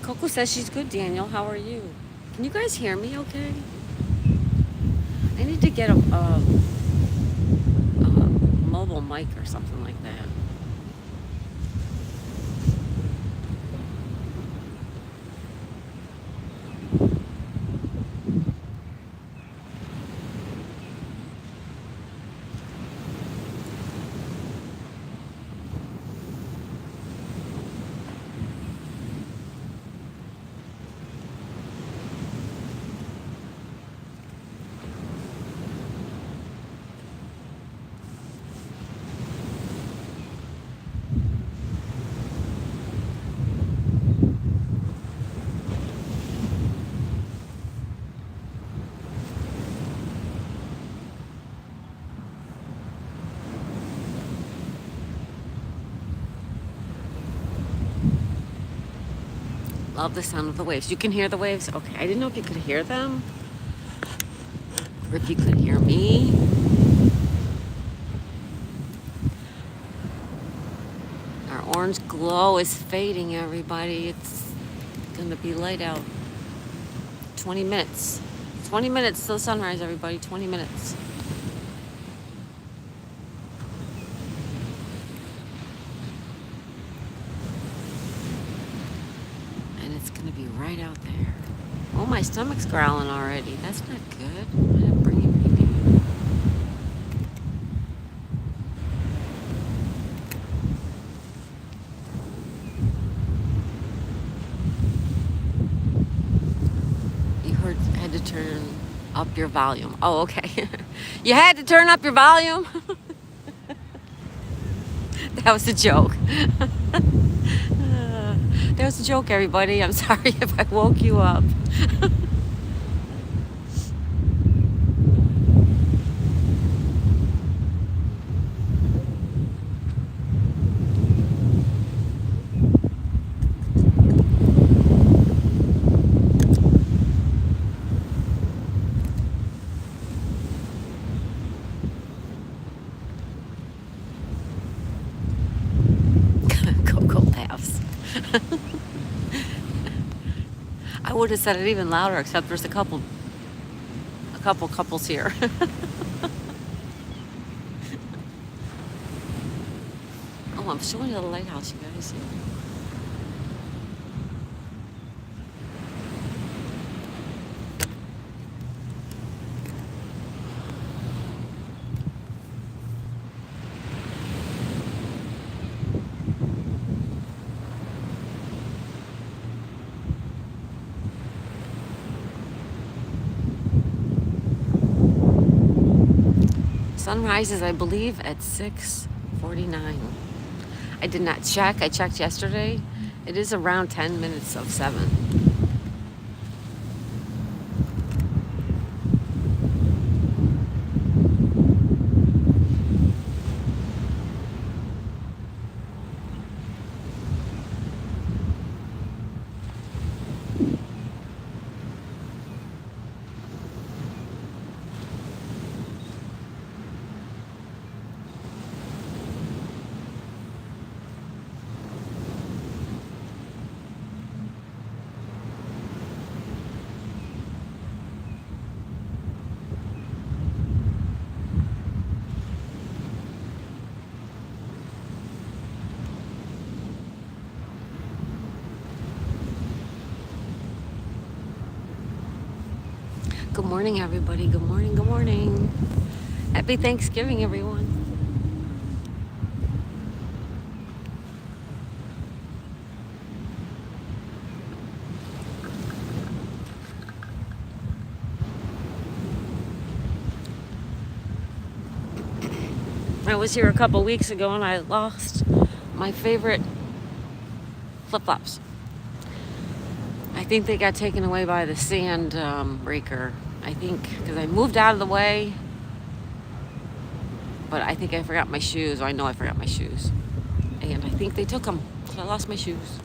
Coco says she's good, Daniel. How are you? Can you guys hear me okay? I need to get a mobile mic or something like that. Love the sound of the waves. You can hear the waves? Okay, I didn't know if you could hear them or if you could hear me. Our orange glow is fading, everybody. It's gonna be light out. 20 minutes. 20 minutes till sunrise, everybody. 20 minutes. And it's gonna be right out there. Oh, my stomach's growling already. That's not good. I'm gonna bring you anything. You had to turn up your volume. Oh, okay. You had to turn up your volume? That was a joke. That was a joke, everybody. I'm sorry if I woke you up. Cocoa laughs. I would have said it even louder, except there's a couple couples here. Oh, I'm showing you the lighthouse, you guys. Sun rises, I believe, at 6:49. I did not check. I checked yesterday. It is around 10 minutes of 7. Good morning, everybody. Good morning. Good morning. Happy Thanksgiving, everyone. I was here a couple weeks ago and I lost my favorite flip-flops. I think they got taken away by the sand raker. I think because I moved out of the way, but I think I forgot my shoes. I know I forgot my shoes, and I think they took them. So I lost my shoes.